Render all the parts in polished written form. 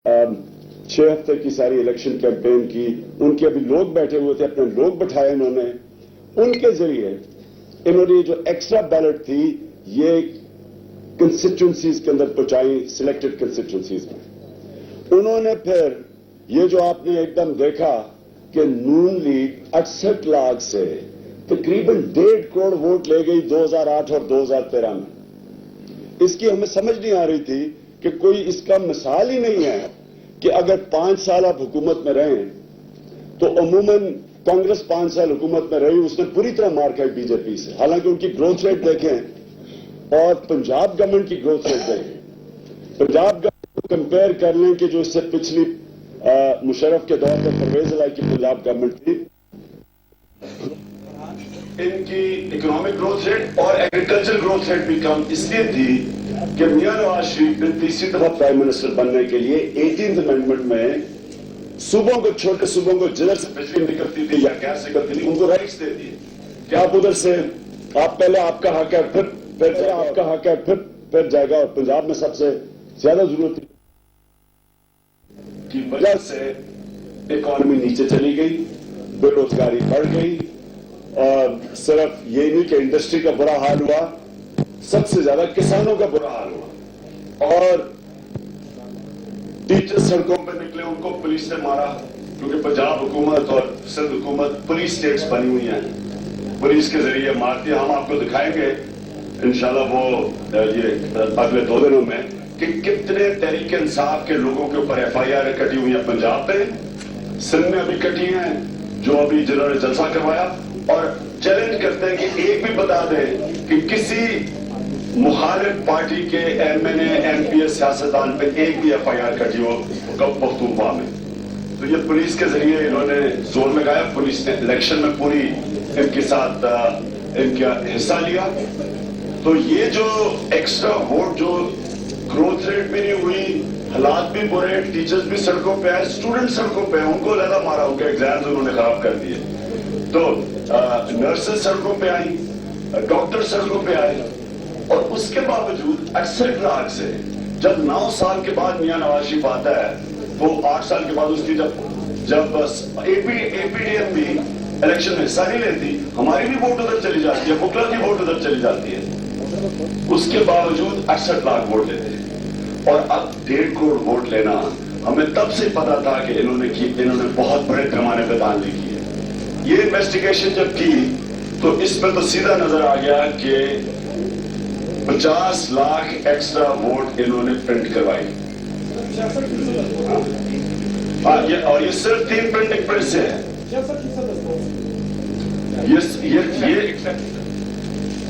6 हफ्ते की सारी इलेक्शन कैंपेन की, उनके अभी लोग बैठे हुए थे, अपने लोग बिठाए इन्होंने, उनके जरिए इन्होंने जो एक्स्ट्रा बैलेट थी ये कंस्टिट्यूंसीज के अंदर पहुंचाई, सिलेक्टेड कंस्टिट्यूंसीज में। उन्होंने फिर ये जो आपने एकदम देखा कि नून लीग 68 लाख से तकरीबन 1.5 करोड़ वोट ले गई 2008 और 2013 में। इसकी हमें समझ नहीं आ रही थी कि कोई इसका मिसाल ही नहीं है कि अगर 5 साल आप हुकूमत में रहें तो अमूमन कांग्रेस 5 साल हुकूमत में रही, उसने पूरी तरह मार खाई बीजेपी से। हालांकि उनकी ग्रोथ रेट देखें और पंजाब गवर्नमेंट की ग्रोथ रेट देखें, पंजाब गवर्नमेंट को कंपेयर कर लें कि जो इससे पिछली मुशर्रफ के दौर पर परवेज इलाही की पंजाब गवर्नमेंट थी, इनकी इकोनॉमिक ग्रोथ रेट और एग्रीकल्चर ग्रोथ रेट भी कम इसलिए थी कि मियां नवाज शरीफ ने तीसरी दफा प्राइम मिनिस्टर बनने के लिए 18th अमेंडमेंट में सूबों को, छोटे सूबों को जिधर से बिजली निकलती थी या गैस निकलती थी, उनको राइट्स दे दिए कि आप उधर से, आप पहले आपका हक है, फिर आपका हक है, फिर जाएगा। और पंजाब में सबसे ज्यादा जरूरत की वजह से इकॉनमी नीचे चली गई, बेरोजगारी बढ़ गई, और सिर्फ ये नहीं कि इंडस्ट्री का बुरा हाल हुआ, सबसे ज्यादा किसानों का बुरा हाल हुआ। और टीचर सड़कों पर निकले, उनको पुलिस ने मारा, क्योंकि पंजाब हुकूमत और सिंध हुकूमत पुलिस स्टेट्स बनी हुई हैं, पुलिस के जरिए मारती है। हम आपको दिखाएंगे इंशाल्लाह वो ये अगले 2 दिनों में कि कितने तहरीक इंसाफ के लोगों के ऊपर FIR कटी हुई है पंजाब पे, सिंध में अभी कटी हैं, जो अभी जिन्होंने जलसा करवाया। और चैलेंज करते हैं कि एक भी बता दें कि किसी मुखालिफ पार्टी के MNA MPS सियासतदान पे एक भी FIR कटी हो पख्तूनख्वा में। तो ये पुलिस के जरिए इन्होंने जोर लगाया, पुलिस ने इलेक्शन में पूरी इनके साथ इनका हिस्सा लिया। तो ये जो एक्स्ट्रा वोट, जो ग्रोथ रेट भी नहीं हुई, हालात भी बुरे, टीचर्स भी सड़कों पे आए, स्टूडेंट सड़कों पे, उनको लगा मारा, उनके एग्जाम्स उन्होंने खराब कर दिए। तो नर्सेस सड़कों पे आई, डॉक्टर सड़कों पे आए, और उसके बावजूद 68 लाख से जब 9 साल के बाद मियां नवाज शरीफ आता है, वो 8 साल के बाद उसकी जब APDM भी इलेक्शन में हिस्सा नहीं लेती, हमारी भी वोट उधर चली जाती है, बुकला की वोट उधर चली जाती है, उसके बावजूद 68 लाख वोट लेते हैं। और अब 1.5 करोड़ वोट लेना, हमें तब से पता था कि इन्होंने बहुत बड़े पैमाने पर धांधली की है। ये इन्वेस्टिगेशन जब की तो इसमें तो सीधा नजर आ गया कि 50 लाख एक्स्ट्रा वोट इन्होंने प्रिंट करवाई। और ये सिर्फ 3 प्रिंटिंग प्रेस से है।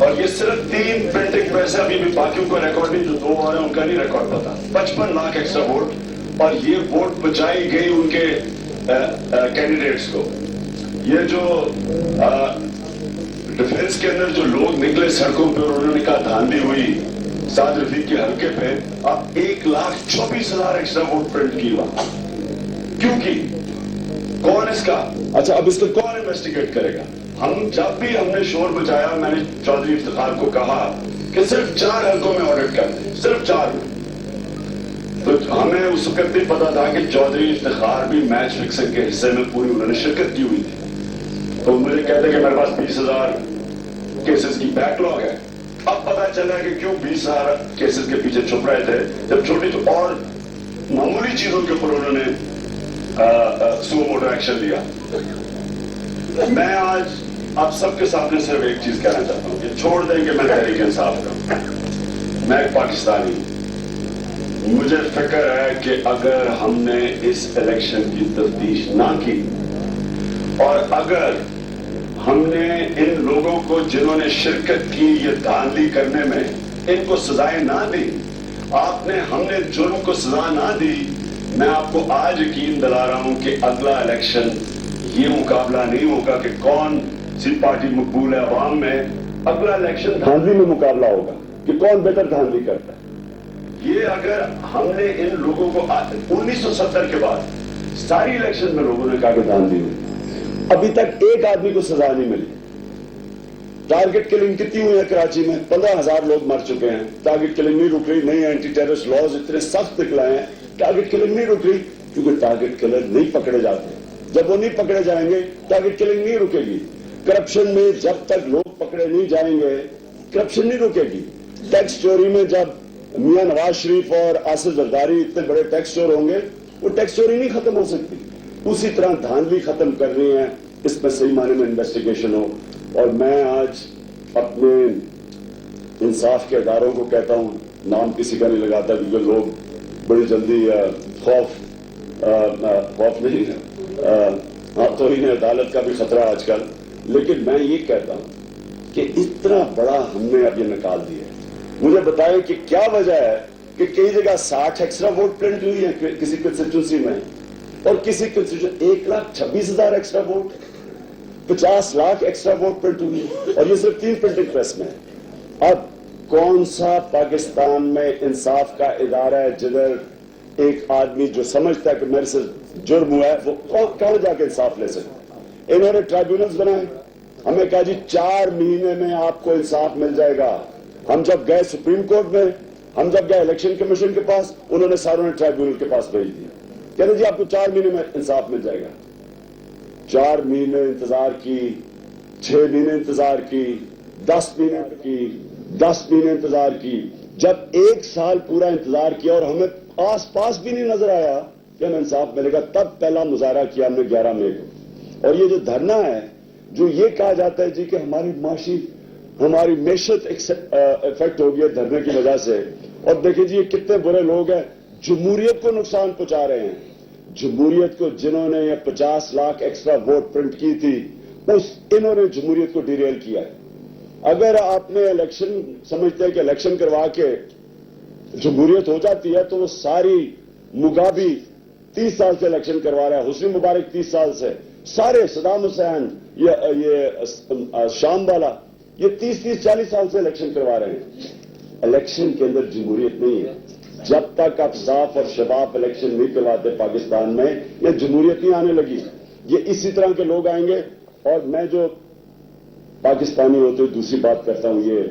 और ये सिर्फ 3 प्रिंटिंग प्रेस है, अभी भी बाकियों को रिकॉर्ड नहीं, जो 2 और है उनका नहीं रिकॉर्ड पता। 55 लाख एक्स्ट्रा वोट, और ये वोट बचाई गई उनके कैंडिडेट्स को। ये जो डिफेंस के अंदर जो लोग निकले सड़कों पे और उन्होंने कहा धांधली हुई साद रफीक के हल्के पे, अब 1,24,000 एक्स्ट्रा वोट प्रिंट की हुआ। क्यों की? कौन इसका? अच्छा, अब इसको कौन इन्वेस्टिगेट करेगा? हम जब भी हमने शोर बचाया, मैंने चौधरी इफ्तिखार को कहा कि सिर्फ 4 हल्कों में ऑडिट कर दें, सिर्फ 4 में। तो हमें उस वक्त भी पता था कि चौधरी इफ्तिखार भी मैच फिक्सिंग के हिस्से में पूरी उन्होंने शिरकत की हुई थी। तो मुझे कहते कि मेरे पास 20,000 केसेस की बैकलॉग है। अब पता चला कि क्यों 20,000 केसेस के पीछे छुप रहे थे, जब छोटी और मामूली चीजों के ऊपर उन्होंने सुओ मोटो एक्शन लिया। मैं आज आप सबके सामने सिर्फ एक चीज कहना चाहता हूं कि छोड़ दें कि मैं तहरीक इंसाफ का, मैं एक पाकिस्तानी हूं। मुझे फिक्र है कि अगर हमने इस इलेक्शन की तफ्तीश ना की, और अगर हमने इन लोगों को जिन्होंने शिरकत की ये धांधली करने में, इनको सजाएं ना दी, हमने जुर्म को सजा ना दी, मैं आपको आज यकीन दिला रहा हूं कि अगला इलेक्शन ये मुकाबला नहीं होगा कि कौन सी पार्टी मकबूल है अवाम में। अगला इलेक्शन धांधली में मुकाबला होगा कि कौन बेहतर धांधली करता है। ये अगर हमने इन लोगों को 1970 के बाद सारी इलेक्शन में लोगों ने कहा कि धांधली हुई, अभी तक एक आदमी को सजा नहीं मिली। टारगेट किलिंग कितनी हुई है कराची में? 15,000 लोग मर चुके हैं। टारगेट किलिंग नहीं रुक रही, नई एंटी टेररिस्ट लॉज इतने सख्त निकलाए हैं टारगेट किलिंग नहीं रुक रही क्योंकि टारगेट किलर नहीं पकड़े जाते। जब वो नहीं पकड़े जाएंगे टारगेट किलिंग नहीं रुकेगी। करप्शन में जब तक लोग पकड़े नहीं जाएंगे करप्शन नहीं रुकेगी। टैक्स चोरी में जब मियां नवाज शरीफ और आसिफ जरदारी इतने बड़े टैक्स चोर होंगे वो टैक्स चोरी नहीं खत्म हो सकती। उसी तरह धांधली खत्म करनी है, इसमें सही मायने में इन्वेस्टिगेशन हो। और मैं आज अपने इंसाफ के इदारों को कहता हूं, नाम किसी का नहीं लगाता क्योंकि लोग बड़ी जल्दी खौफ नहीं हाँ तो इन्हें अदालत का भी खतरा आजकल। लेकिन मैं ये कहता हूं कि इतना बड़ा हमने अब ये निकाल दिया। मुझे बताएं कि क्या वजह है कि कई जगह 60 एक्स्ट्रा वोट प्रिंट हुई है किसी कंस्टिट्यूंसी में और किसी constituency 1,26,000 extra vote, 50 lakh extra vote print हुई है और ये सिर्फ 3 प्रिंटिंग प्रेस में। अब कौन सा पाकिस्तान में इंसाफ का इदारा है जिधर एक आदमी जो समझता है कि मेरे से जुर्म हुआ है वो कहां जाके इंसाफ ले सकता। इन्होंने ट्राइब्यूनल्स बनाए, हमें कहा जी 4 महीने में आपको इंसाफ मिल जाएगा। हम जब गए सुप्रीम कोर्ट में, हम जब गए इलेक्शन कमीशन के पास, उन्होंने सारों ने ट्राइब्यूनल के पास भेज दिया, कहते जी आपको 4 महीने में इंसाफ मिल जाएगा। 4 महीने इंतजार की, 6 महीने इंतजार की, 10 महीने की, 10 महीने इंतजार की। जब 1 साल पूरा इंतजार किया और हमें आस पास भी नहीं नजर आया कि हमें इंसाफ मिलेगा, तब पहला मुजाहरा किया हमने 11 मई को। और ये जो धरना है, जो ये कहा जाता है जी कि हमारी मैशत इफेक्ट हो गया धरने की वजह से। और देखिए जी ये कितने बुरे लोग हैं, जमहूरियत को नुकसान पहुंचा रहे हैं। जमहूरियत को जिन्होंने ये 50 लाख एक्स्ट्रा वोट प्रिंट की थी इन्होंने जमहूरियत को डिरेल किया है। अगर आपने इलेक्शन समझते हैं कि इलेक्शन करवा के जमहूरियत हो जाती है तो वो सारी मुगाबी 30 साल से इलेक्शन करवा रहा है, हुस्नी मुबारक 30 साल से, सारे सदाम हुसैन ये शाम वाला ये 30-40 साल से इलेक्शन करवा रहे हैं। इलेक्शन के अंदर जमहूरियत नहीं है। जब तक आप साफ और शफाफ इलेक्शन नहीं करवाते पाकिस्तान में ये जमहूरियत नहीं आने लगी। ये इसी तरह के लोग आएंगे। और मैं जो पाकिस्तानी होते दूसरी बात करता हूं ये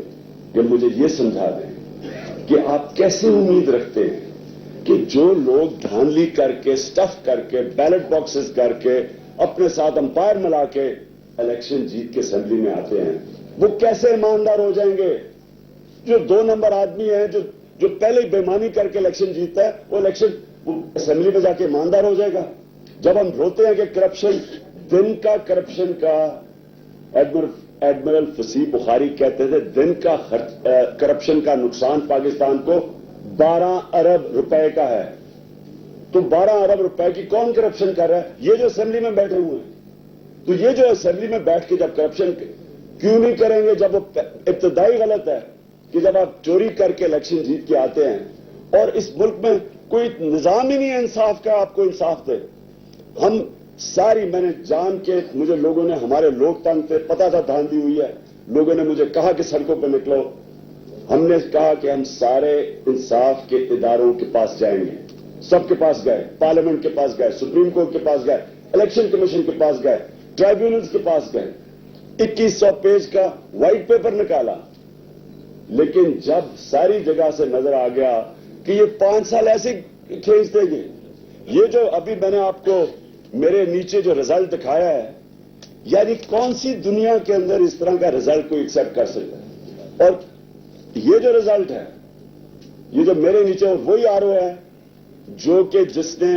कि मुझे ये समझा दें कि आप कैसे उम्मीद रखते हैं कि जो लोग धांधली करके, स्टफ करके, बैलेट बॉक्सेस करके, अपने साथ अंपायर मिला के इलेक्शन जीत के असेंबली में आते हैं, वो कैसे ईमानदार हो जाएंगे। जो 2 नंबर आदमी है जो पहले ही बेईमानी करके इलेक्शन जीतता है वो असेंबली में जाके ईमानदार हो जाएगा। जब हम रोते हैं कि करप्शन का एडमिरल फसीह बुखारी कहते थे दिन का करप्शन का नुकसान पाकिस्तान को 12 अरब रुपए का है। तो 12 अरब रुपए की कौन करप्शन कर रहा है? ये जो असेंबली में बैठे हुए हैं। तो ये जो असेंबली में बैठ के जब करप्शन क्यों नहीं करेंगे जब वो इब्तदाई गलत है कि जब आप चोरी करके इलेक्शन जीत के आते हैं और इस मुल्क में कोई निजाम ही नहीं है इंसाफ का, आपको इंसाफ दे। हम सारी मैंने जान के मुझे लोगों ने हमारे लोकतंत्र थे, पता था धांधली हुई है, लोगों ने मुझे कहा कि सड़कों पर निकलो। हमने कहा कि हम सारे इंसाफ के इदारों के पास जाएंगे, सबके पास गए, पार्लियामेंट के पास गए, सुप्रीम कोर्ट के पास गए, इलेक्शन कमीशन के पास गए, ट्राइब्यूनल्स के पास गए, 2100 पेज का व्हाइट पेपर निकाला। लेकिन जब सारी जगह से नजर आ गया कि ये 5 साल ऐसे खींच देंगे। ये जो अभी मैंने आपको मेरे नीचे जो रिजल्ट दिखाया है, यानी कौन सी दुनिया के अंदर इस तरह का रिजल्ट कोई एक्सेप्ट कर सकता है। और ये जो रिजल्ट है, ये जो मेरे नीचे वही आरओ है जो कि जिसने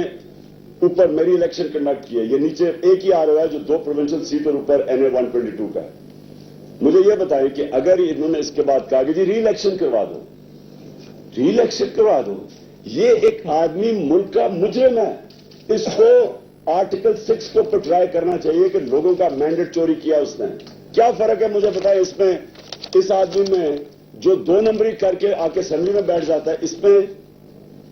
ऊपर मेरी इलेक्शन कंडक्ट की है। ये नीचे एक ही आरओ है जो 2 प्रोविंशियल सीट और ऊपर NA 122 का है। मुझे ये बताइए कि अगर इन्होंने इसके बाद कहा कि जी री इलेक्शन करवा दो, ये एक आदमी मुल्क का मुजरिम है, इसको आर्टिकल 6 को पोर्ट्राई करना चाहिए कि लोगों का मैंडेट चोरी किया उसने। क्या फर्क है मुझे बताइए इसमें, इस आदमी में जो 2 नंबरी करके आके असेंबली में बैठ जाता है इसमें,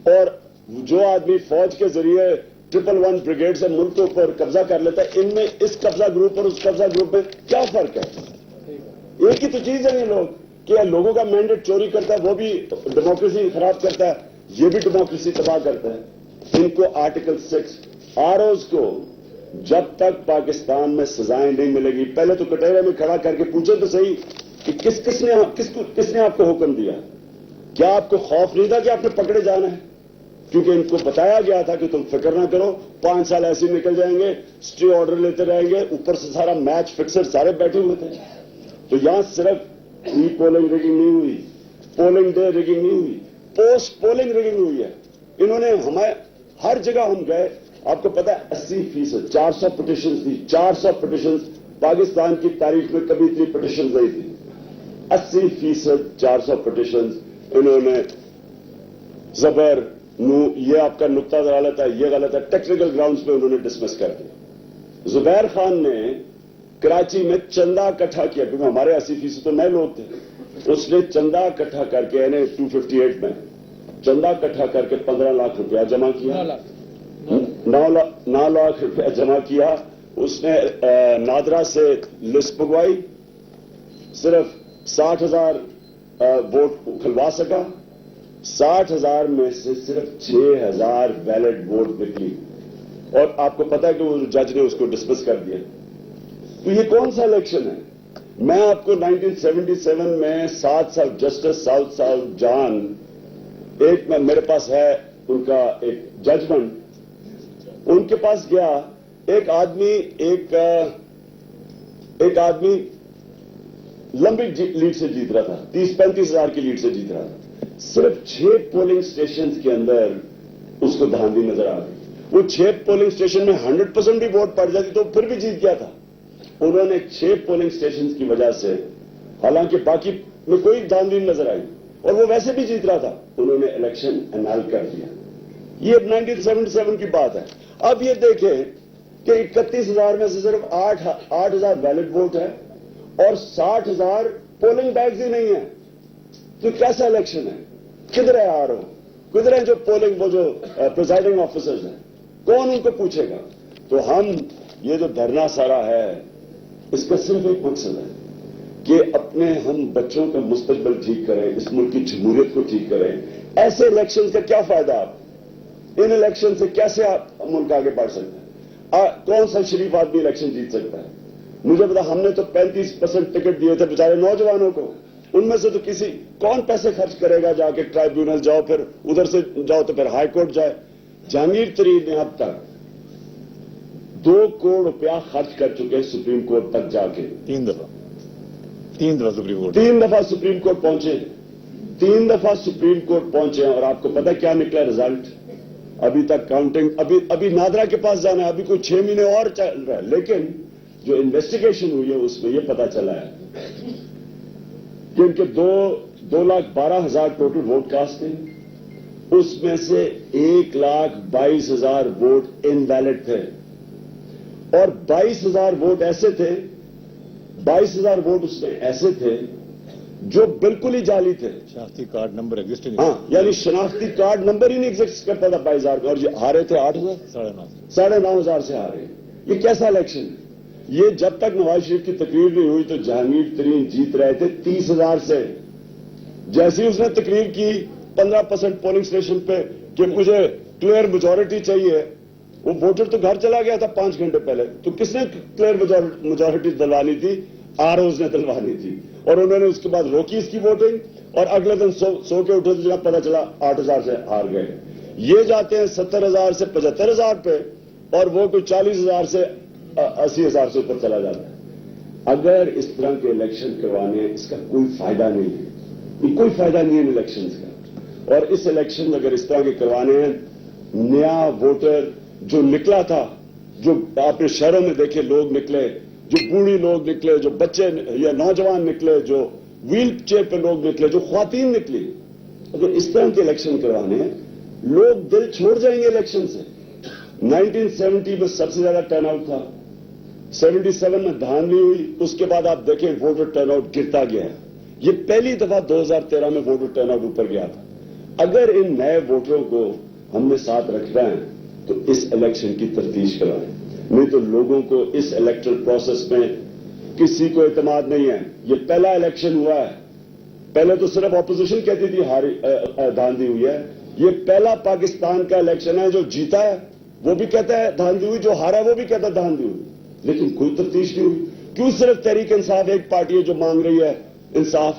और जो आदमी फौज के जरिए 111 ब्रिगेड से मुल्क के ऊपर कब्जा कर लेता है, इनमें इस कब्जा ग्रुप और उस कब्जा ग्रुप में क्या फर्क है? एक ही तो चीज है ये लोग कि लोगों का मैंडेट चोरी करता है, वो भी डेमोक्रेसी खराब करता है, ये भी डेमोक्रेसी तबाह करता है। इनको आर्टिकल 6 आरओज को जब तक पाकिस्तान में सजाएं नहीं मिलेगी, पहले तो कटहरे में खड़ा करके पूछे तो सही कि किसने आपको हुक्म दिया? क्या आपको खौफ नहीं था कि आपने पकड़े जाना है? کیونکہ ان کو بتایا گیا تھا کہ تم فکر نہ کرو 5 سال ایسے نکل جائیں گے, اسٹے آرڈر لیتے رہیں گے, اوپر سے سارا میچ فکسر سارے بیٹھے ہوئے تھے. تو یہاں صرف ای پولنگ ریگنگ نہیں ہوئی, پولنگ ڈے ریگنگ نہیں ہوئی, پوسٹ پولنگ ریگنگ ہوئی ہے. انہوں نے ہمیں ہر جگہ ہم گئے, آپ کو پتا ہے 80%, 400 پٹیشن تھی, 400 پٹیشن. پاکستان کی تاریخ میں کبھی اتنی پٹیشن نہیں تھی. 80%, 400 پٹیشن انہوں نے زبر یہ آپ کا نقطہ غلط ہے, یہ غلط ہے, ٹیکنیکل گراؤنڈز پہ انہوں نے ڈسمس کر دیا. زبیر خان نے کراچی میں چندہ اکٹھا کیا, کیونکہ ہمارے 80% تو نئے لوگ تھے. اس نے چندہ اکٹھا کر کے 258 میں چندہ اکٹھا کر کے 15 لاکھ روپیہ جمع کیا, 9 لاکھ روپیہ جمع کیا. اس نے نادرا سے لسٹ منگوائی, صرف 60,000 ووٹ کھلوا سکا. 60,000 میں سے صرف 6,000 ویلڈ ووٹ نکلی, اور آپ کو پتا ہے کہ وہ جج نے اس کو ڈسمس کر دیا. تو یہ کون سا الیکشن ہے؟ میں آپ کو 1977 میں 7 سال جسٹس ساؤتھ جان, ایک میں میرے پاس ہے ان کا ایک ججمنٹ, ان کے پاس گیا. ایک آدمی لمبی لیڈ سے جیت رہا تھا, 30-35 ہزار کی لیڈ سے جیت رہا تھا. صرف 6 پولنگ اسٹیشن کے اندر اس کو دھاندلی نظر آ گئی. وہ 6 پولنگ اسٹیشن میں 100% بھی ووٹ پڑ جاتی تو پھر بھی جیت گیا تھا. انہوں نے 6 پولنگ اسٹیشن کی وجہ سے, حالانکہ باقی میں کوئی دھاندلی نظر آئی اور وہ ویسے بھی جیت رہا تھا, انہوں نے الیکشن انال کر دیا. یہ 1977 کی بات ہے. اب یہ دیکھیں کہ 31,000 میں سے صرف 8,000 ویلڈ ووٹ ہے اور 60,000 پولنگ بیگز ہی نہیں ہیں. تو کیسا الیکشن ہے؟ کدھر ہے آر او, کدھر ہیں جو پولنگ, وہ جو پریزائڈنگ آفیسرز ہیں, کون ان کو پوچھے گا؟ تو ہم یہ جو دھرنا سارا ہے اس کا صرف ایک مقصد ہے کہ ہم بچوں کا مستقبل ٹھیک کریں, اس ملک کی جمہوریت کو ٹھیک کریں. ایسے الیکشن کا کیا فائدہ؟ آپ ان الیکشن سے کیسے آپ ملک آگے بڑھ سکتے ہیں؟ کون سا شریف آدمی الیکشن جیت سکتا ہے؟ مجھے بتا, ہم نے تو 35% ٹکٹ دیے تھے بیچارے نوجوانوں کو, ان میں سے تو کون پیسے خرچ کرے گا؟ جا کے ٹرائیبیونل جاؤ, پھر ادھر سے جاؤ تو پھر ہائی کورٹ جائے. جہانگیر ترین نے اب تک 2 کروڑ روپیہ خرچ کر چکے سپریم کورٹ تک جا کے. 3 دفعہ سپریم کورٹ پہنچے, 3 دفعہ سپریم کورٹ پہنچے. اور آپ کو پتا کیا نکلا رزلٹ؟ ابھی تک کاؤنٹنگ, ابھی نادرا کے پاس جانا ہے, ابھی کوئی 6 مہینے اور چل رہا ہے. لیکن جو انویسٹیگیشن ہوئی ہے اس میں یہ پتا چلا ہے کہ ان کے 2,12,000 ٹوٹل ووٹ کاسٹ تھے, اس میں سے 1,22,000 ووٹ انویلڈ تھے, اور 22,000 ووٹ ایسے تھے, 22,000 ووٹ اس میں ایسے تھے جو بالکل ہی جعلی تھے. شناختی کارڈ نمبر ایگزسٹ نہیں, ہاں, یعنی شناختی کارڈ نمبر ہی نہیں ایگزسٹ کرتا تھا 22,000 کا, اور یہ ہارے تھے 8,000, 9,500 سے ہارے. یہ کیسا الیکشن ہے؟ یہ جب تک نواز شریف کی تقریر نہیں ہوئی تو جہانگیر ترین جیت رہے تھے 30,000 سے. جیسے اس نے تقریر کی 15% پولنگ اسٹیشن پہ کہ مجھے کلیئر میجورٹی چاہیے, وہ ووٹر تو گھر چلا گیا تھا 5 گھنٹے پہلے. تو کس نے کلیئر میجورٹی دلوانی تھی؟ آر اوز نے دلوانی تھی, اور انہوں نے اس کے بعد روکی اس کی ووٹنگ, اور اگلے دن سو کے اٹھے تو جناب پتا چلا 8,000 سے ہار گئے. یہ جاتے ہیں 70,000 سے 75,000 پہ, اور وہ کوئی 40,000 سے 80,000 سے اوپر چلا جاتا ہے. اگر اس طرح کے الیکشن کروانے, اس کا کوئی فائدہ نہیں ہے, یہ کوئی فائدہ نہیں ہے الیکشنز کا. اور اس الیکشن اگر اس طرح کے کروانے ہیں, نیا ووٹر جو نکلا تھا, جو آپ نے شہروں میں دیکھے لوگ نکلے, جو بوڑھی لوگ نکلے, جو بچے یا نوجوان نکلے, جو ویل چیئر پہ لوگ نکلے, جو خواتین نکلی, اگر اس طرح کے الیکشن کروانے ہیں, لوگ دل چھوڑ جائیں گے الیکشن سے. 1970 میں سب سے زیادہ ٹرن آؤٹ تھا, 77 میں دھاندلی ہوئی, اس کے بعد آپ دیکھیں ووٹر ٹرن آؤٹ گرتا گیا ہے. یہ پہلی دفعہ 2013 میں ووٹر ٹرن آؤٹ اوپر گیا تھا. اگر ان نئے ووٹروں کو ہم نے ساتھ رکھنا ہے تو اس الیکشن کی تفتیش کرائیں, نہیں تو لوگوں کو اس الیکٹرل پروسیس میں کسی کو اعتماد نہیں ہے. یہ پہلا الیکشن ہوا ہے, پہلے تو صرف اپوزیشن کہتی تھی دھاندلی ہوئی ہے. یہ پہلا پاکستان کا الیکشن ہے جو جیتا ہے وہ بھی کہتا ہے دھاندلی ہوئی, جو ہارا ہے وہ بھی کہتا ہے دھاندلی ہوئی, لیکن کوئی تفتیش نہیں ہوئی. کیوں صرف تحریک انصاف ایک پارٹی ہے جو مانگ رہی ہے انصاف؟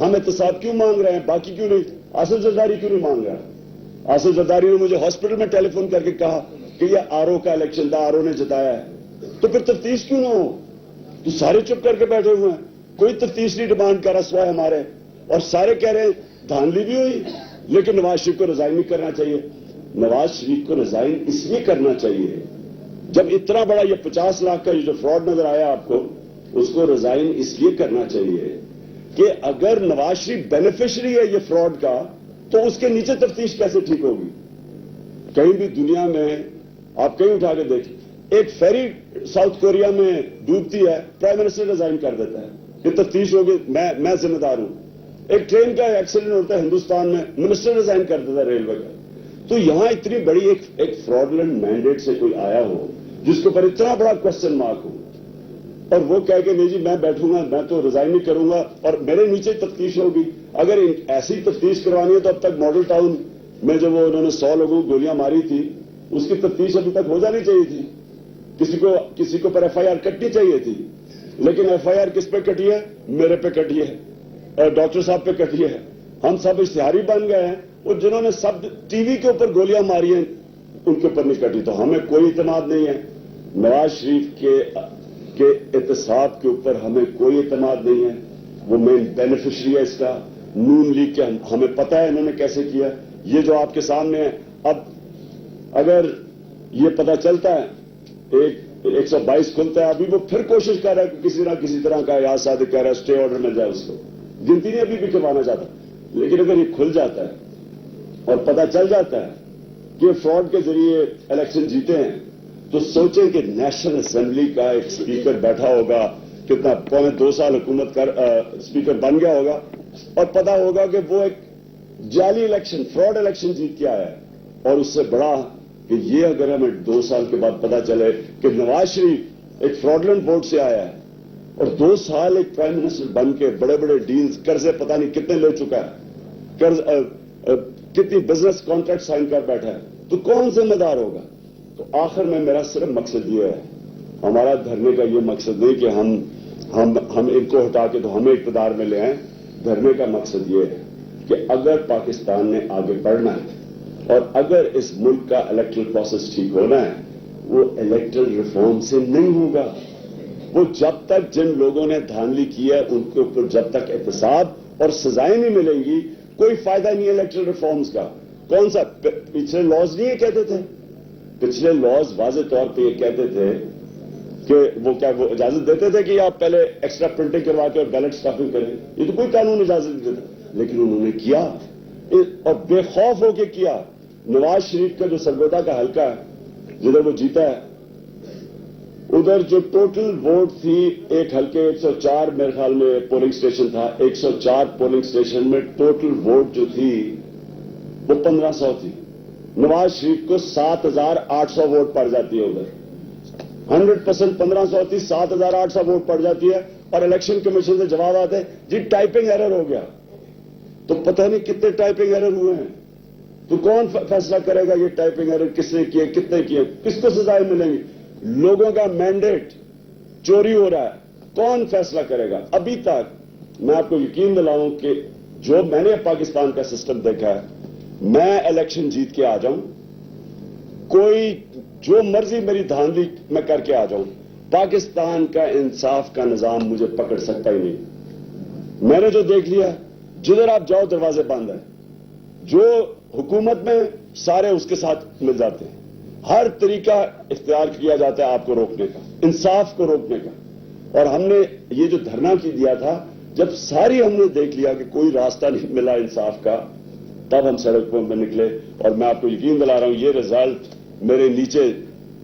ہم احتساب کیوں مانگ رہے ہیں, باقی کیوں نہیں؟ آصف زرداری کیوں نہیں مانگ رہا؟ آصف زرداری نے مجھے ہاسپٹل میں ٹیلی فون کر کے کہا کہ یہ آر او کا الیکشن تھا, آر او نے جتایا ہے. تو پھر تفتیش کیوں نہ ہو؟ تو سارے چپ کر کے بیٹھے ہوئے ہیں, کوئی تفتیش نہیں ڈیمانڈ کر رہا سوائے ہمارے, اور سارے کہہ رہے ہیں دھاندلی بھی ہوئی. لیکن نواز شریف کو ریزائن نہیں کرنا چاہیے. نواز شریف کو ریزائن اس لیے کرنا چاہیے جب اتنا بڑا یہ 50 لاکھ کا جو فراڈ نظر آیا آپ کو, اس کو ریزائن اس لیے کرنا چاہیے کہ اگر نواز شریف بینیفیشری ہے یہ فراڈ کا, تو اس کے نیچے تفتیش کیسے ٹھیک ہوگی؟ کہیں بھی دنیا میں آپ کہیں اٹھا کے دیکھیں, ایک فیری ساؤتھ کوریا میں ڈوبتی ہے, پرائم منسٹر ریزائن کر دیتا ہے کہ تفتیش ہوگی, میں ذمہ دار ہوں. ایک ٹرین کا ایکسیڈنٹ ہوتا ہے ہندوستان میں, منسٹر ریزائن کر دیتا ہے ریلوے کا. تو یہاں اتنی بڑی ایک فراڈلنٹ مینڈیٹ سے کوئی آیا ہو جس کے اوپر اتنا بڑا کوشچن مارک ہو, اور وہ کہہ کے نہیں جی میں بیٹھوں گا, میں تو ریزائن نہیں کروں گا اور میرے نیچے تفتیش ہوگی. اگر ایسی تفتیش کروانی ہے تو اب تک ماڈل ٹاؤن میں جب وہ انہوں نے 100 لوگوں کو گولیاں ماری تھی, اس کی تفتیش ابھی تک ہو جانی چاہیے تھی. کسی کو پر ایف آئی آر کٹنی چاہیے تھی, لیکن ایف آئی آر کس پہ کٹی ہے؟ میرے پہ کٹی ہے, ڈاکٹر صاحب پہ کٹی ہے. ہم سب اشتہاری بن گئے ہیں, اور جنہوں نے سب ٹی وی کے اوپر گولیاں ماری ہیں ان کے اوپر نہیں کٹی. تو ہمیں کوئی اعتماد نہیں ہے نواز شریف کے احتساب کے اوپر, ہمیں کوئی اعتماد نہیں ہے. وہ مین بینیفیشری ہے اس کا, نون لیگ کے. ہمیں پتہ ہے انہوں نے کیسے کیا. یہ جو آپ کے سامنے ہے, اب اگر یہ پتہ چلتا ہے 122 کھلتا ہے, ابھی وہ پھر کوشش کر رہا ہے کہ کسی نہ کسی طرح کا یاد صادق کہہ رہا ہے اسٹے آرڈر مل جائے اس کو. گنتی نہیں ابھی بھی کروانا چاہتا, لیکن اگر یہ کھل جاتا ہے اور پتہ چل جاتا ہے کہ فراڈ کے ذریعے الیکشن جیتے ہیں, تو سوچیں کہ نیشنل اسمبلی کا ایک اسپیکر بیٹھا ہوگا, کتنا 2.25 سال حکومت کر اسپیکر بن گیا ہوگا, اور پتا ہوگا کہ وہ ایک جعلی الیکشن, فراڈ الیکشن جیت کے آیا ہے. اور اس سے بڑا کہ یہ اگر ہمیں 2 سال کے بعد پتا چلے کہ نواز شریف ایک فراڈلنٹ ووٹ سے آیا ہے اور 2 سال ایک پرائم منسٹر بن کے بڑے بڑے ڈیلز, قرضے پتہ نہیں کتنے لے چکا ہے, کتنی بزنس کانٹریکٹ سائن کر بیٹھا ہے, تو کون ذمہ دار ہوگا؟ تو آخر میں میرا صرف مقصد یہ ہے, ہمارا دھرنے کا یہ مقصد نہیں کہ ہم ان کو ہٹا کے تو ہمیں اقتدار میں لے آئیں. دھرنے کا مقصد یہ ہے کہ اگر پاکستان نے آگے بڑھنا ہے اور اگر اس ملک کا الیکٹرل پروسیس ٹھیک ہونا ہے, وہ الیکٹرل ریفارم سے نہیں ہوگا. وہ جب تک جن لوگوں نے دھاندلی کی ہے ان کے اوپر جب تک احتساب اور سزائیں نہیں ملیں گی, کوئی فائدہ نہیں ہے الیکٹرل ریفارمز کا. کون سا پچھلے لاز نہیں یہ کہتے تھے؟ پچھلے لاز واضح طور پہ یہ کہتے تھے کہ وہ اجازت دیتے تھے کہ آپ پہلے ایکسٹرا پرنٹنگ کروا کے اور بیلٹ اسٹافنگ کریں. یہ تو کوئی قانون اجازت نہیں دیتا, لیکن انہوں نے کیا اور بے خوف ہو کے کیا. نواز شریف کا جو سرگودا کا حلقہ ہے جدھر وہ جیتا ہے, ادھر جو ٹوٹل ووٹ تھی ایک حلقے 104 میرے خیال میں پولنگ اسٹیشن تھا, 104 پولنگ اسٹیشن میں ٹوٹل ووٹ جو تھی وہ 1500 تھی. نواز شریف کو 7800 ووٹ پڑ جاتی ہے ادھر. 100% 1500 تھی, 7800 ووٹ پڑ جاتی ہے, اور الیکشن کمیشن سے جواب آتے ہیں جی ٹائپنگ ایرر ہو گیا. تو پتہ نہیں کتنے ٹائپنگ ایرر ہوئے ہیں. تو کون فیصلہ کرے گا یہ ٹائپنگ ایرر کس نے کیے, کتنے کیے, کس کو سزائیں ملیں گی؟ لوگوں کا مینڈیٹ چوری ہو رہا ہے, کون فیصلہ کرے گا؟ ابھی تک میں آپ کو یقین دلاؤں کہ جو میں نے پاکستان کا سسٹم دیکھا ہے, میں الیکشن جیت کے آ جاؤں, کوئی جو مرضی میری دھاندلی میں کر کے آ جاؤں, پاکستان کا انصاف کا نظام مجھے پکڑ سکتا ہی نہیں. میں نے جو دیکھ لیا, جدھر آپ جاؤ دروازے بند ہیں, جو حکومت میں سارے اس کے ساتھ مل جاتے ہیں, ہر طریقہ اختیار کیا جاتا ہے آپ کو روکنے کا, انصاف کو روکنے کا. اور ہم نے یہ جو دھرنا کی دیا تھا, جب ساری ہم نے دیکھ لیا کہ کوئی راستہ نہیں ملا انصاف کا, تب ہم سڑک پر نکلے. اور میں آپ کو یقین دلا رہا ہوں یہ رزلٹ میرے نیچے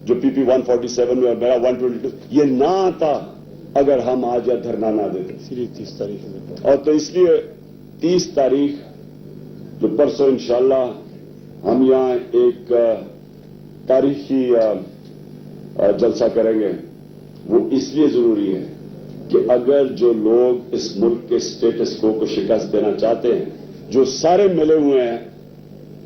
جو پی پی 147 میں اور میرا 122 یہ نہ آتا اگر ہم آج یا دھرنا نہ دیتے. 30 تاریخ اور تو اس لیے 30 تاریخ جو پرسوں انشاءاللہ ہم یہاں ایک تاریخی جلسہ کریں گے, وہ اس لیے ضروری ہے کہ اگر جو لوگ اس ملک کے اسٹیٹس کو شکست دینا چاہتے ہیں, جو سارے ملے ہوئے ہیں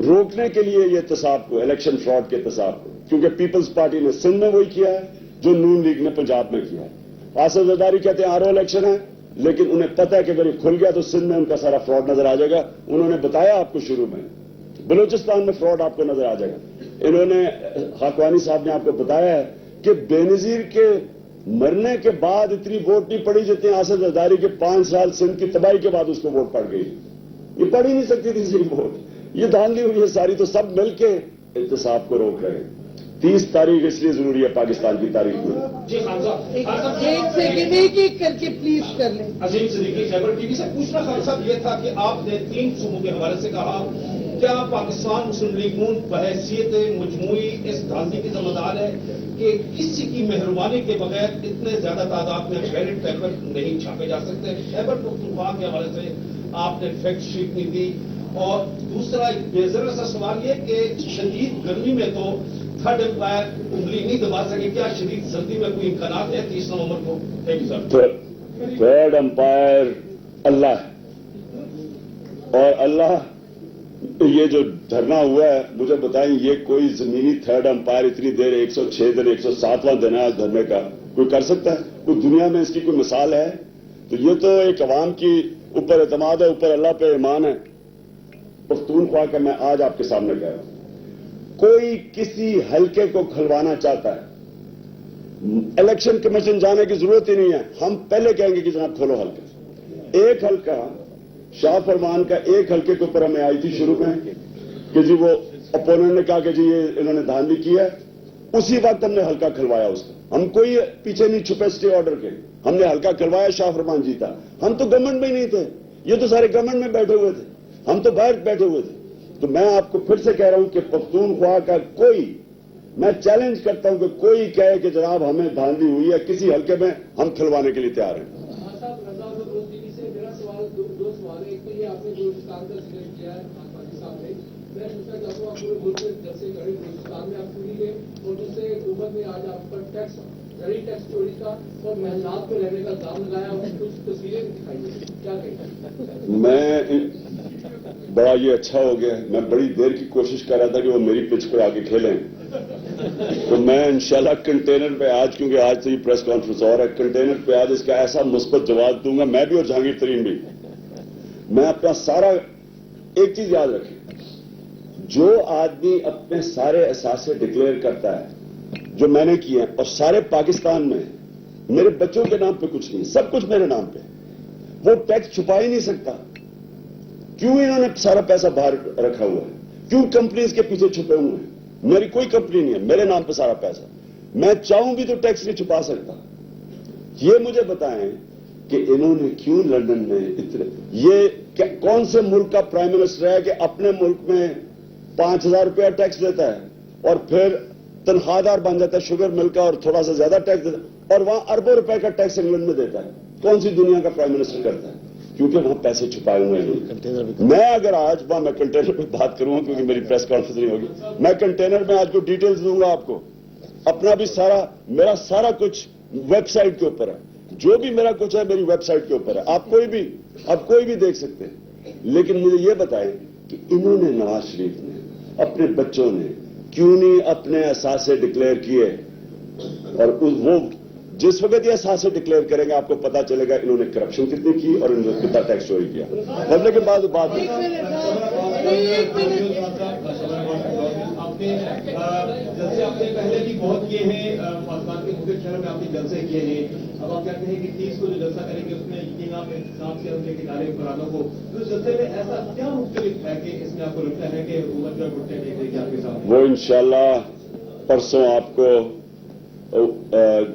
روکنے کے لیے یہ احتساب کو, الیکشن فراڈ کے احتساب کو, کیونکہ پیپلز پارٹی نے سندھ میں وہی کیا ہے جو نون لیگ نے پنجاب میں کیا ہے. آصف زرداری کہتے ہیں آر او الیکشن ہے, لیکن انہیں پتہ ہے کہ اگر یہ کھل گیا تو سندھ میں ان کا سارا فراڈ نظر آ جائے گا. انہوں نے بتایا آپ کو شروع میں बलूचिस्तान में फ्रॉड आपको नजर आ जाएगा। इन्होंने खाकवानी साहब ने आपको बताया है कि बेनजीर के मरने के बाद इतनी वोट नहीं पड़ी जितनी आसिफ जरदारी के 5 साल सिंध की तबाही के बाद उसको वोट पड़ गई। ये पढ़ ही नहीं सकती थी सिर्फ वोट, ये धांधली हुई है सारी। तो सब मिलके एहतसाब को रोक रहे हैं। 30 तारीख इसलिए जरूरी है पाकिस्तान की तारीख में। जी खान साहब, एक सेकंड एक करके प्लीज कर लें। अजीम सिद्दीकी, खैबर टीवी से पूछना खान साहब ये था कि आपने 3 सूबों के हवाले से कहा, क्या पाकिस्तान मुस्लिम लीग नून बहैसियत मजमूई इस धांधली की जिम्मेदार है कि किसी की मेहरबानी के बगैर इतने ज्यादा तादाद में बैलेट पेपर नहीं छापे जा सकते? खैबर पख्तूनख्वा के हवाले से आपने फैक्ट शीट नहीं दी। और दूसरा एक बेजरा सा सवाल ये कि शदीद गर्मी में तो थर्ड एम्पायर उंगली नहीं दबा सके, क्या शदीद सर्दी में कोई इम्कान है 30 नवंबर को? Thank you sir. Third umpire अल्लाह है, और अल्लाह, ये जो धरना हुआ है मुझे बताएं, ये कोई जमीनी थर्ड एम्पायर इतनी देर 106 दिन 107वां दिन है धरने का कोई कर सकता है? कोई दुनिया में इसकी कोई मिसाल है? तो ये तो एक अवाम की ऊपर एतमाद है, ऊपर अल्लाह पे ईमान है। पख्तूनख्वा का मैं आज आपके सामने कह रहा हूं, कोई किसी हलके को खुलवाना चाहता है, इलेक्शन कमीशन जाने की जरूरत ही नहीं है। हम पहले कहेंगे कि जनाब खोलो हलके। एक हलका शाह फरमान का एक हलके के ऊपर हमें आई थी शुरू में कि जी वो अपोनेंट ने कहा कि जी ये इन्होंने धांधली की है, उसी वक्त हमने हलका खुलवाया उसका। हम कोई पीछे नहीं छुपे स्टे ऑर्डर के, हमने हलका खुलवाया, शाह फरमान जीता। हम तो गवर्नमेंट में ही नहीं थे, ये तो सारे गवर्नमेंट में बैठे हुए थे, हम तो बाहर बैठे हुए थे। तो मैं आपको फिर से कह रहा हूं कि पख्तूनख्वा का कोई, मैं चैलेंज करता हूं कि कोई कहे कि जनाब हमें धांधली हुई है किसी हलके में, हम खिलवाने के लिए तैयार हैं। मेरा सवाल दो सवाल है। एक तो ये आपने बलूचिस्तान का जिक्र किया है खानवानी साहब ने, मैं पूछना चाहता हूँ आप पूरे मुल्क में जब से कड़ी बलूचिस्तान में आप चुनी गए, और दूसरे हुकूमत में आज आप पर टैक्स जरी टैक्स चोरी का और महिलाओं को लेने का दाम लगाया और कुछ तस्वीरें भी दिखाई, क्या कहेंगे? मैं बड़ा ये अच्छा हो गया, मैं बड़ी देर की कोशिश कर रहा था कि वो मेरी पिच पर आके खेलें, तो मैं इंशाल्लाह कंटेनर पे आज, क्योंकि आज तो ये प्रेस कॉन्फ्रेंस और है, कंटेनर पे आज इसका ऐसा मुस्बत जवाब दूंगा, मैं भी और जहांगीर तरीन भी। मैं अपना सारा, एक चीज याद रखें, जो आदमी अपने सारे असासे डिक्लेयर करता है जो मैंने किए हैं, और सारे पाकिस्तान में मेरे बच्चों के नाम पे कुछ नहीं, सब कुछ मेरे नाम पे, वो टैक्स छुपा ही नहीं सकता। क्यों इन्होंने सारा पैसा बाहर रखा हुआ है? क्यों कंपनीज के पीछे छुपे हुए हैं? मेरी कोई कंपनी नहीं है, मेरे नाम पे सारा पैसा, मैं चाहूं भी तो टैक्स नहीं छुपा सकता। ये मुझे बताएं कि इन्होंने क्यों लंदन में इतने, ये कौन से मुल्क का प्राइम मिनिस्टर है कि अपने मुल्क में 5,000 रुपया टैक्स देता है और फिर तनख्वाहदार बन जाता है शुगर मिल का और थोड़ा सा ज्यादा टैक्स देता है, और वहां अरबों रुपए का टैक्स इंग्लैंड में देता है? कौन सी दुनिया का प्राइम मिनिस्टर करता है? क्योंकि वहां पैसे छुपाए हुए हैं। मैं अगर आज वहां, मैं कंटेनर पे बात करूंगा क्योंकि मेरी प्रेस कॉन्फ्रेंस नहीं होगी, मैं कंटेनर में आज को डिटेल्स दूंगा आपको, अपना भी सारा, मेरा सारा कुछ वेबसाइट के ऊपर है, जो भी मेरा कुछ है मेरी वेबसाइट के ऊपर है, आप कोई भी देख सकते हैं। लेकिन मुझे ये बताएं कि इन्होंने, नवाज शरीफ ने, अपने बच्चों ने क्यों नहीं अपने असासे डिक्लेयर किए? और वो जिस वक्त ये असासे डिक्लेयर करेंगे आपको पता चलेगा इन्होंने करप्शन कितनी की और इन्होंने कितना टैक्स चोरी किया। बदले के बाद बात आपने जलसे आपने पहले भी बहुत किए हैं, पाकिस्तान के मुख्य शहरों में आपने जलसे किए हैं, अब आप कहते हैं कि 30 को जो जलसा करेंगे उसमें यकीन आप इंतजाम से हम लेके डाले फरानों को, तो जलसे में ऐसा क्या मुख्तलिफ है कि इसमें आपको लगता है कि हुकूमत का घुटने टेकेगी आपके साथ? वो इंशाल्लाह परसों आपको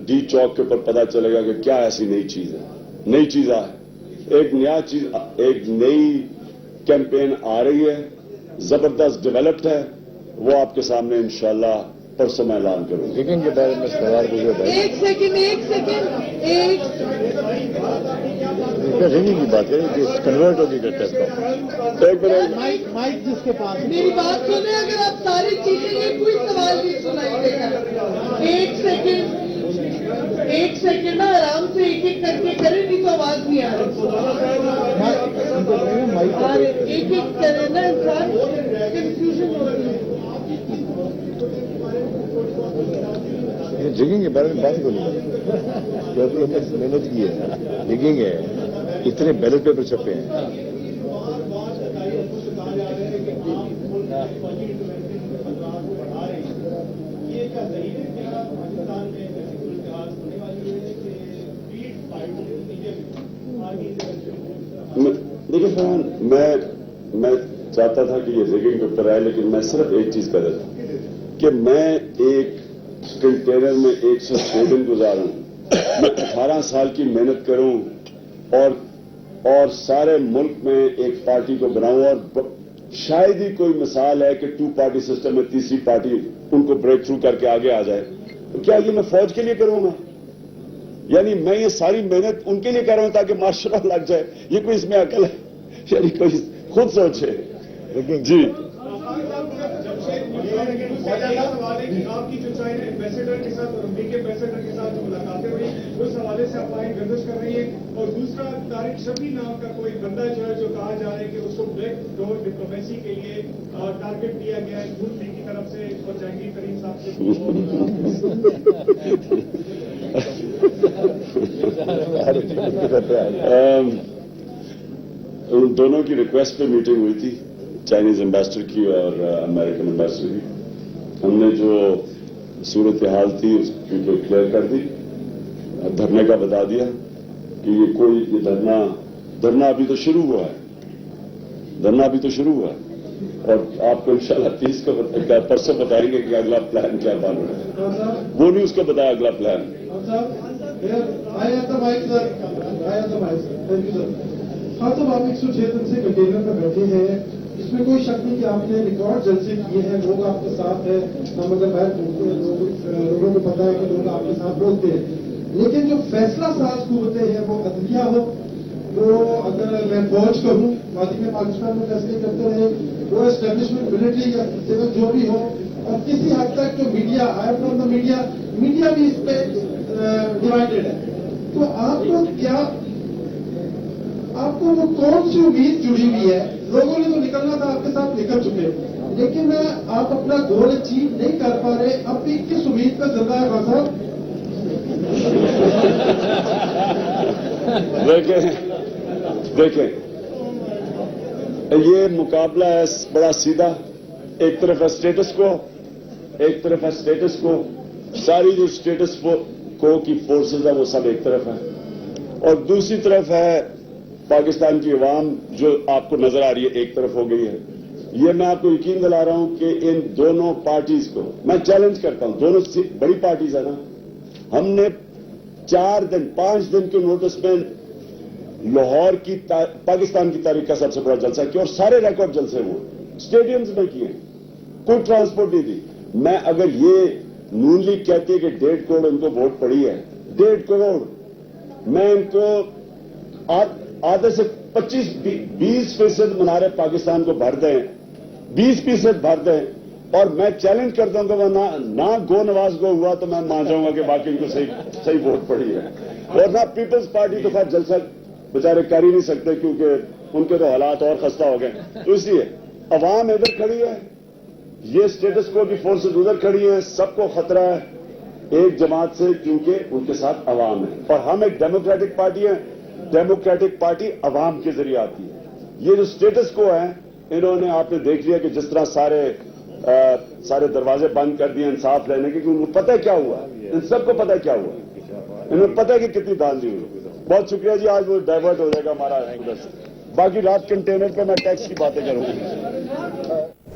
डी चौक के ऊपर पता चलेगा कि क्या ऐसी नई चीज है। नई चीज है, एक नया चीज, एक नई कैंपेन आ रही है, जबरदस्त डेवलप्ड है, वो आपके सामने इंशाल्लाह परसों मैं ऐलान करूंगा। लेकिन के बारे में सवाल एक सेकंड रिंगिंग की बात करें कि कन्वर्ट होगी टेस्ट का। एक मिनट, माइक जिसके पास, मेरी बात सुने, अगर आप सारी चीजें, ये कोई सवाल नहीं सुनाई देगा। एक सेकंड ना, आराम से एक एक करके करें, नहीं तो आवाज नहीं आ रही। एक एक करें ना, इंसान कंफ्यूजन हो रही है। जिगिंग के बारे में बात को नहीं, मेहनत की है, जिगिंग है, इतने बैलेट पेपर छपे हैं। सही है क्या पाकिस्तान में ऐसी सूरत-ए-हाल होने वाली है कि पीठ पार्टी बीजेपी आगे देखिए फरहान, मैं चाहता था कि ये रिगिंग के ऊपर आए, लेकिन मैं सिर्फ एक चीज कर रहा था कि मैं एक कंटेनर में 106 दिन गुजारूं, मैं 18 साल की मेहनत करूं और सारे मुल्क में एक पार्टी को बनाऊं, और शायद ही कोई मिसाल है कि 2 पार्टी सिस्टम में तीसरी पार्टी उनको ब्रेक थ्रू करके आगे आ जाए। तो क्या ये मैं फौज के लिए करूंगा? यानी मैं ये सारी मेहनत उनके लिए कर रहा हूं ताकि मार्शल लॉ लग जाए? ये कोई इसमें अकल है? यानी कोई खुद सोचे जी। सवाल है कि आपकी जो चाइना एम्बेसडर के साथ और अमेरिकी एम्बेसडर के साथ जो मुलाकातें हुई उस हवाले से आप आए गर्दिश कर रही है, और दूसरा तारिक शफी नाम का कोई बंदा जो है जो कहा जा रहा है कि उसको ब्लैक डोर डिप्लोमेसी के लिए टारगेट दिया गया है नून लीग की तरफ से और जहांगीर करीम साहब से। उन दोनों की रिक्वेस्ट पे मीटिंग हुई थी, चाइनीज एम्बेसडर की और अमेरिकन एम्बेसडर की। हमने जो सूरत हाल थी उसकी क्लियर कर दी, धरने का बता दिया कि ये धरना अभी तो शुरू हुआ है, और आपको इंशाल्लाह 30 को परसों बताएंगे कि अगला प्लान क्या बन रहा है। वो नहीं उसको बताया अगला प्लान। हाँ साहब, आप 106 दिन से कंटेनर में बैठे हैं, इसमें कोई शक नहीं कि आपने रिकॉर्ड जलसे किए हैं, लोग आपके साथ हैं, हम अगर बाहर घूमते हैं लोगों को पता है कि लोग आपके साथ बोलते हैं, लेकिन जो फैसला साज कुव्वतें हैं वो अदलिया हो, वो अगर मैं फौज करूँ माजी में पाकिस्तान में फैसले करते रहे, वो एस्टेब्लिशमेंट मिलिट्री या सिविल जो भी हो, और किसी हद तक जो media I from the media भी इस पे डिवाइडेड है। तो आपको वो कौन सी उम्मीद जुड़ी हुई है? लोगों ने तो निकलना था, आपके साथ निकल चुके, लेकिन आप अपना गोल अचीव नहीं कर पा रहे, अब भी किस उम्मीद पर जिंदा है खान साहब? देखें, ये मुकाबला है बड़ा सीधा। एक तरफ है स्टेटस को, सारी जो स्टेटस को की फोर्सेज है वो सब एक तरफ है, और दूसरी तरफ है पाकिस्तान की अवाम जो आपको नजर आ रही है एक तरफ हो गई है। ये मैं आपको यकीन दिला रहा हूं कि इन दोनों पार्टीज को मैं चैलेंज करता हूं, दोनों बड़ी पार्टीज है ना। हमने 5 दिन के नोटिस में लाहौर की पाकिस्तान की तारीख का सबसे बड़ा जलसा किया, और सारे रिकॉर्ड जलसे वो स्टेडियम्स में किए, कोई ट्रांसपोर्ट नहीं दी। मैं अगर ये नून लीग कहती है कि 1.5 करोड़ उनको वोट पड़ी है, 1.5 करोड़, मैं इनको आधे से 25-20% मनारे पाकिस्तान को भर दें, 20% भर दें, और मैं चैलेंज कर दूंगा ना गो नवाज गो हुआ तो मैं मान जाऊंगा कि बाकी इनको सही वोट पड़ी है। और ना पीपल्स पार्टी तो खैर जलसा बेचारे कर ही नहीं सकते क्योंकि उनके तो हालात और खस्ता हो गए। तो इसलिए अवाम इधर खड़ी है, ये स्टेटस को भी फोर्सेज उधर खड़ी है, सबको खतरा है एक जमात से, क्योंकि उनके साथ अवाम है, और हम एक डेमोक्रेटिक पार्टी है। डेमोक्रेटिक पार्टी अवाम के जरिए आती है। ये जो स्टेटस को है, इन्होंने आपने देख लिया कि जिस तरह सारे दरवाजे बंद कर दिए इंसाफ लेने के, उनको पता है क्या हुआ, इन सबको पता है क्या हुआ, इन्हें पता है कि कितनी धांधली हुई। बहुत शुक्रिया जी, आज वो डाइवर्ट हो जाएगा हमारा। बाकी रात कंटेनर पे मैं टैक्स की बातें करूंगा।